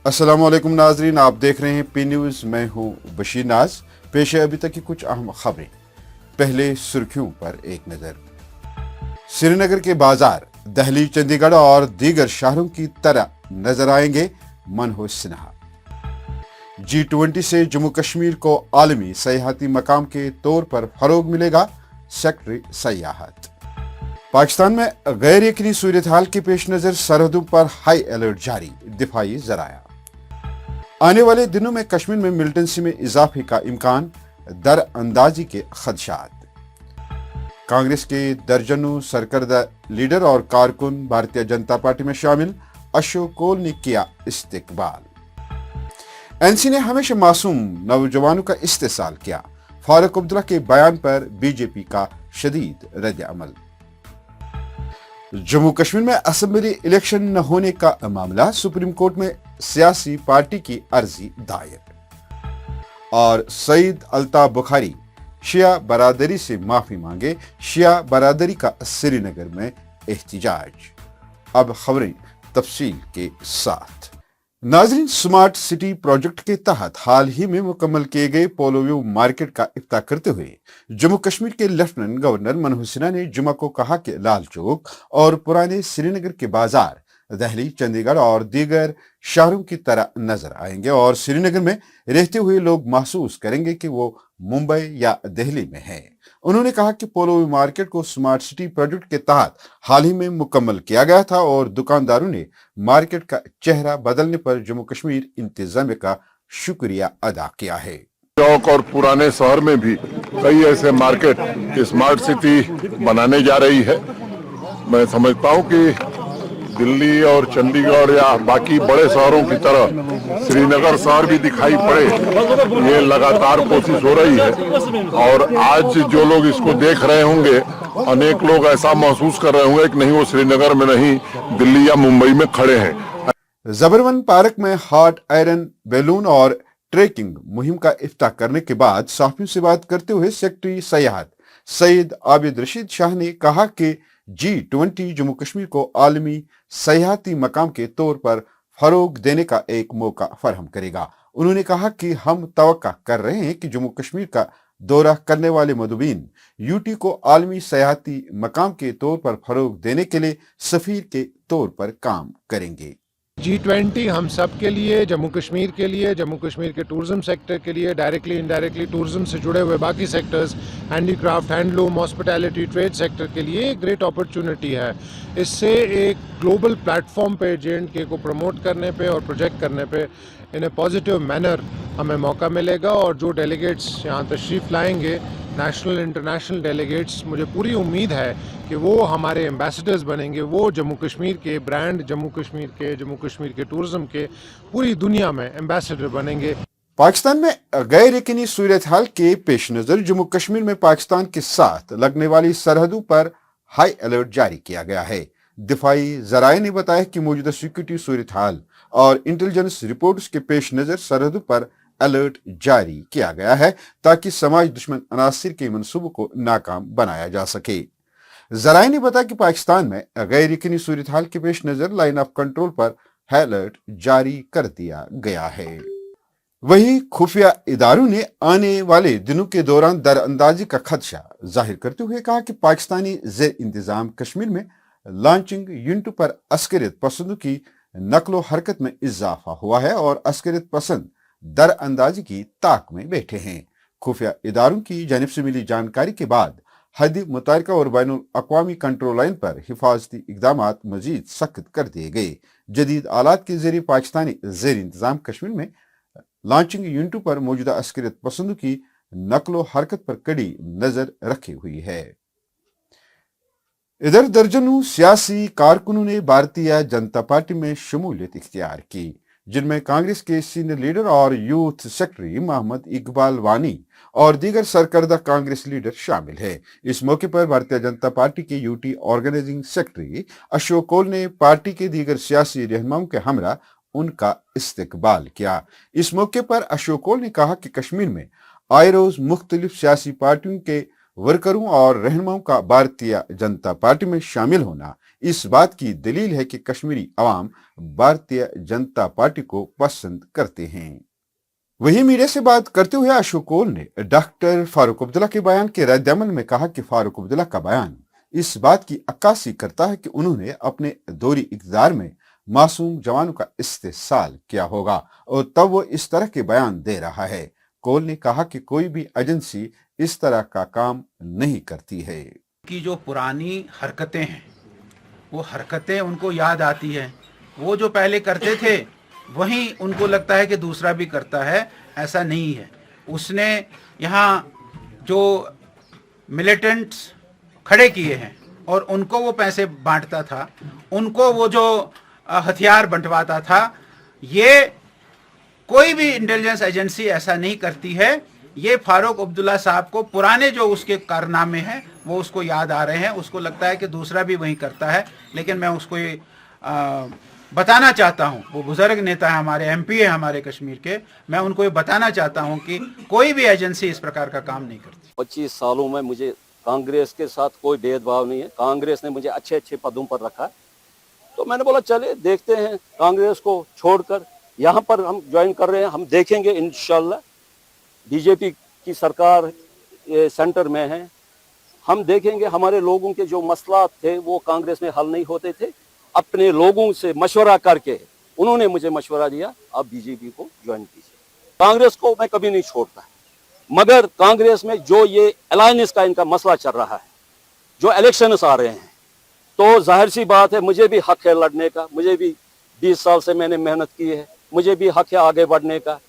अस्सलाम वालेकुम नाजरीन, आप देख रहे हैं पी न्यूज़। मैं हूं बशीर नाज। पेश है अभी तक की कुछ अहम खबरें। पहले सुर्खियों पर एक नजर। श्रीनगर के बाजार दिल्ली, चंडीगढ़ और दीगर शहरों की तरह नजर आएंगे, मनोज सिन्हा। G20 से जम्मू कश्मीर को आलमी सयाहती मकाम के तौर पर फरोग मिलेगा, सेक्रेटरी सयाहत। पाकिस्तान में गैर यकीनी सूरत हाल के पेश नजर सरहदों पर हाई अलर्ट जारी, दिफाई जराया। आने वाले दिनों में कश्मीर में मिलिटेंसी में इजाफे का इम्कान, दरअंदाजी के खदशात। कांग्रेस के दर्जनों सरकर्दा लीडर और कारकुन भारतीय जनता पार्टी में शामिल, अशोक कोल ने किया इस्तकबाल। एनसी ने हमेशा मासूम नौजवानों का इस्तेसाल किया, फारूक अब्दुल्ला के बयान पर बीजेपी का शदीद रद्द अमल। जम्मू कश्मीर में असेंबली इलेक्शन न होने का मामला, सुप्रीम कोर्ट में सियासी पार्टी की अर्जी दायर। और सईद अल्ताफ बुखारी शिया बरादरी से माफी मांगे, शिया बरादरी का श्रीनगर में एहतिजाज। अब खबरें तफसील के साथ। नाजरीन, स्मार्ट सिटी प्रोजेक्ट के तहत हाल ही में मुकम्मल किए गए पोलो व्यू मार्केट का इफ्ताह करते हुए जम्मू कश्मीर के लेफ्टिनेंट गवर्नर मनोज सिन्हा ने जुमा को कहा कि लाल चौक और पुराने श्रीनगर के बाजार दिल्ली, चंडीगढ़ और दीगर शहरों की तरह नजर आएंगे और श्रीनगर में रहते हुए लोग महसूस करेंगे कि वो मुंबई या दिल्ली में हैं। उन्होंने कहा कि पोलो मार्केट को स्मार्ट सिटी प्रोजेक्ट के तहत हाल ही में मुकम्मल किया गया था और दुकानदारों ने मार्केट का चेहरा बदलने पर जम्मू कश्मीर इंतजामिया का शुक्रिया अदा किया है। चौक और पुराने शहर में भी कई ऐसे मार्केट स्मार्ट सिटी बनाने जा रही है। मैं समझता हूं कि दिल्ली और चंडीगढ़ या बाकी बड़े शहरों की तरह श्रीनगर शहर भी दिखाई पड़े, ये लगातार कोशिश हो रही है। और आज जो लोग इसको देख रहे होंगे, अनेक लोग ऐसा महसूस कर रहे होंगे कि नहीं, वो श्रीनगर में नहीं, दिल्ली या मुंबई में खड़े हैं। जबरवन पार्क में हॉट आयरन बैलून और ट्रेकिंग मुहिम का इफ्ताह करने के बाद सहाफियों से बात करते हुए सेक्रेटरी सयाहत सईद आबिद रशीद शाह ने कहा कि G20 जम्मू कश्मीर को आलमी सयाहती मकाम के तौर पर फरोग देने का एक मौका फराहम करेगा। उन्होंने कहा कि हम तवक्का कर रहे हैं कि जम्मू कश्मीर का दौरा करने वाले मदबीन यूटी को आलमी सयाहती मकाम के तौर पर फरोग देने के लिए सफीर के तौर पर काम करेंगे। G20 हम सब के लिए, जम्मू कश्मीर के लिए, जम्मू कश्मीर के टूरिज्म सेक्टर के लिए, डायरेक्टली इनडायरेक्टली टूरिज्म से जुड़े हुए बाकी sectors, handicraft, handloom, hospitality, trade sector के लिए एक ग्रेट अपॉर्चुनिटी है। इससे एक ग्लोबल प्लेटफॉर्म पे J&K को प्रमोट करने पे और प्रोजेक्ट करने पे इन ए पॉजिटिव मैनर हमें मौका मिलेगा। और जो डेलीगेट्स यहाँ तशरीफ़ लाएंगे, नेशनल इंटरनेशनल डेलीगेट्स, मुझे पूरी उम्मीद है कि वो हमारे एम्बेसडर्स बनेंगे। वो जम्मू कश्मीर के ब्रांड, जम्मू कश्मीर के टूरिज्म के पूरी दुनिया में एम्बेसडर बनेंगे। पाकिस्तान में गैर यकीनी सूरत हाल के पेश नजर जम्मू कश्मीर में पाकिस्तान के साथ लगने वाली सरहदों पर हाई अलर्ट जारी किया गया है। दिफाई जराये ने बताया कि मौजूदा सिक्योरिटी सूरत हाल और इंटेलिजेंस रिपोर्ट्स के पेश नजर सरहदों पर अलर्ट जारी किया गया है ताकि समाज दुश्मन अनासिर के मंसूबों को नाकाम बनाया जा सके। जराये ने बताया कि पाकिस्तान में गैर यकीनी सूरत हाल के पेश नजर लाइन ऑफ कंट्रोल पर हाई अलर्ट जारी कर दिया गया है। वहीं खुफिया इदारों ने आने वाले दिनों के दौरान दरअंदाजी का खदशा जाहिर करते हुए कहा कि पाकिस्तानी जेर इंतजाम कश्मीर में लॉन्चिंग यूनिटों पर अस्करियत पसंदों की नकलो हरकत में इजाफा हुआ है और अस्करियत पसंद दरअंदाजी की ताक में बैठे हैं। खुफिया इदारों की जानिब से मिली जानकारी के बाद हद मुतारिका और बैनुल अक़वामी कंट्रोल लाइन पर हिफाजती इक़दामात मजीद सख्त कर दिए गए। जदीद आलात के जरिए पाकिस्तानी जेर इंतजाम कश्मीर में लॉन्चिंग यूनिटों पर मौजूदा अस्करियत पसंदों की नकलो हरकत पर कड़ी नजर रखी हुई है। इधर दर्जनों सियासी कारकुनों ने भारतीय जनता पार्टी में शमूलियत इख्तियार की, जिनमें कांग्रेस के सीनियर लीडर और यूथ सेक्रेटरी मोहम्मद इकबाल वानी और दीगर सरकर्दा कांग्रेस लीडर शामिल है। इस मौके पर भारतीय जनता पार्टी के यूटी ऑर्गेनाइजिंग सेक्रेटरी अशोक कोल ने पार्टी के दीगर सियासी रहनुमाओं के हमरा उनका इस्तकबाल किया। इस मौके पर अशोक कोल ने कहा कि कश्मीर में आए रोज मुख्तलिफ सियासी पार्टियों के वर्करों और रहनुमाओं का भारतीय जनता पार्टी में शामिल होना इस बात की दलील है कि कश्मीरी अवाम भारतीय जनता पार्टी को पसंद करते हैं। वहीं मीडिया से बात करते हुए अशोक कोल ने डॉक्टर फारूक अब्दुल्ला के बयान के रद्द-ए-अमल में कहा कि फारूक अब्दुल्ला का बयान इस बात की अक्कासी करता है कि उन्होंने अपने दौरी इक़्तिदार में मासूम जवानों का इस्तेसाल किया होगा और तब वो इस तरह के बयान दे रहा है। कोल ने कहा कि कोई भी एजेंसी इस तरह का काम नहीं करती है कि जो पुरानी हरकतें हैं वो हरकतें उनको याद आती है, वो जो पहले करते थे वहीं उनको लगता है कि दूसरा भी करता है। ऐसा नहीं है। उसने यहाँ जो मिलिटेंट्स खड़े किए हैं और उनको वो पैसे बांटता था, उनको वो जो हथियार बंटवाता था, ये कोई भी इंटेलिजेंस एजेंसी ऐसा नहीं करती है। ये फारूक अब्दुल्ला साहब को पुराने जो उसके कारनामे हैं वो उसको याद आ रहे हैं, उसको लगता है कि दूसरा भी वही करता है। लेकिन मैं उसको ये बताना चाहता हूँ, वो बुजुर्ग नेता है हमारे, एमपी है हमारे कश्मीर के, मैं उनको ये बताना चाहता हूँ कि कोई भी एजेंसी इस प्रकार का काम नहीं करती। 25 सालों में मुझे कांग्रेस के साथ कोई भेदभाव नहीं है। कांग्रेस ने मुझे अच्छे अच्छे पदों पर रखा, तो मैंने बोला चले देखते हैं, कांग्रेस को छोड़कर यहाँ पर हम ज्वाइन कर रहे हैं, हम देखेंगे इंशाल्लाह। बीजेपी की सरकार सेंटर में है, हम देखेंगे। हमारे लोगों के जो मसला थे वो कांग्रेस में हल नहीं होते थे, अपने लोगों से मशवरा करके उन्होंने मुझे मशवरा दिया आप बीजेपी को ज्वाइन कीजिए। कांग्रेस को मैं कभी नहीं छोड़ता, मगर कांग्रेस में जो ये अलायंस का इनका मसला चल रहा है, जो इलेक्शंस आ रहे हैं, तो जाहिर सी बात है मुझे भी हक है लड़ने का, मुझे भी 20 साल से मैंने मेहनत की है, मुझे भी हक है आगे बढ़ने का।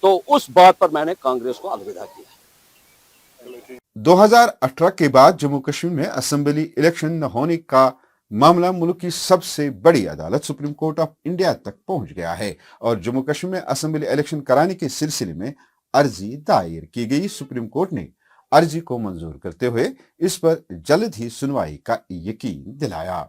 तो उस बात पर मैंने कांग्रेस को अलविदा किया। 2018 के बाद जम्मू कश्मीर में असेंबली इलेक्शन न होने का मामला मुल्क की सबसे बड़ी अदालत सुप्रीम कोर्ट ऑफ इंडिया तक पहुंच गया है और जम्मू कश्मीर में असेंबली इलेक्शन कराने के सिलसिले में अर्जी दायर की गई। सुप्रीम कोर्ट ने अर्जी को मंजूर करते हुए इस पर जल्द ही सुनवाई का यकीन दिलाया।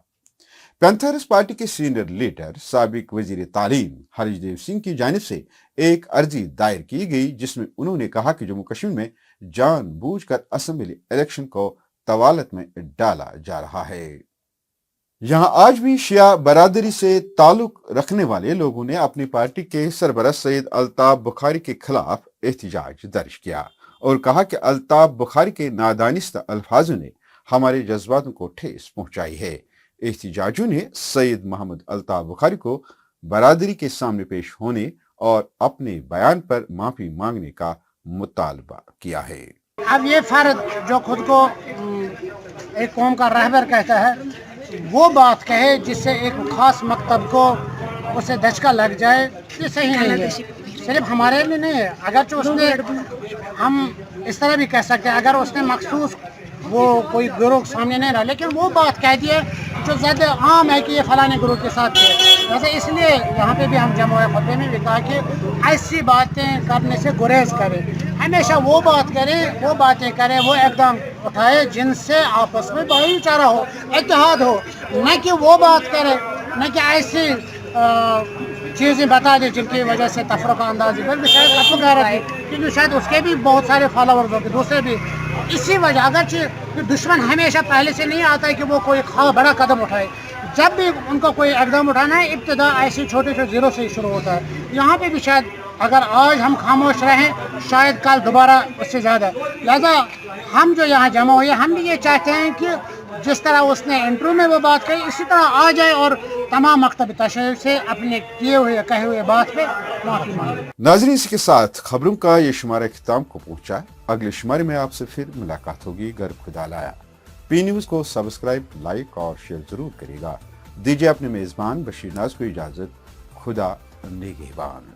पैंथर्स पार्टी के सीनियर लीडर साबिक वजीर तालीम हरीशदेव सिंह की जानिब से एक अर्जी दायर की गई, जिसमें उन्होंने कहा कि जम्मू कश्मीर में जानबूझकर असेंबली इलेक्शन को तवालत में डाला जा रहा है। यहाँ आज भी शिया बरादरी से ताल्लुक रखने वाले लोगों ने अपनी पार्टी के सरबराह सैयद अल्ताफ बुखारी के खिलाफ एहतजाज दर्ज किया और कहा कि अल्ताफ बुखारी के नादानिस्ता अल्फाजों ने हमारे जज्बातों को ठेस पहुंचाई है। एहतजाजियों ने सैयद मोहम्मद अल्ताफ बुखारी को बरादरी के सामने पेश होने और अपने बयान पर माफी मांगने का मुतालबा किया है। अब ये फर्द जो खुद को एक कौम का रहबर कहता है, वो बात कहे जिससे एक खास मकतब को उसे धचका लग जाए, ये सही नहीं है। सिर्फ हमारे लिए नहीं है, अगर उसने, हम इस तरह भी कह सकते हैं, अगर उसने मखसूस वो कोई ग्रुप सामने नहीं रहा, लेकिन वो बात कह दी है जो ज़्यादा आम है कि ये फलाने ग्रुप के साथ है। वैसे इसलिए यहाँ पे भी हम जमुआ खुतबे में भी कहा कि ऐसी बातें करने से गुरेज करें, हमेशा वो बात करें, वो बातें करें, वो एकदम उठाए जिनसे आपस में भाईचारा हो, इत्तेहाद हो, न कि वो बात करे, न कि ऐसी चीज़ें बता दें जिनकी वजह से तफरक़ा अंदाज़ी बल्कि शायद अपगारत है, क्योंकि शायद उसके भी बहुत सारे फॉलोवर्स होते, दूसरे भी। इसी वजह अगर दुश्मन हमेशा पहले से नहीं आता है कि वो कोई बड़ा कदम उठाए, जब भी उनको कोई इक़दाम उठाना है इब्तिदा ऐसे छोटे छोटे ज़ीरो से ही शुरू होता है। यहाँ पे भी शायद अगर आज हम खामोश रहें, शायद कल दोबारा उससे ज़्यादा। लिहाजा हम जो यहाँ जमा हुए, हम भी ये चाहते हैं कि जिस तरह उसने इंटरव्यू में वो बात कही, इसी तरह आ जाए और तमाम मकतब तशरीह से अपने किए हुए कहे हुए बात पे माफी मांगे। नाज़रीन, इसी के साथ खबरों का ये शुमारा इख्तिताम को पहुंचा। अगले शुमारे में आपसे फिर मुलाकात होगी। गर खुदा लाया। पी न्यूज़ को सब्सक्राइब, लाइक और शेयर जरूर करेगा। दीजिए अपने मेज़बान बशीर नाज को इजाज़त। खुदा निगहबान।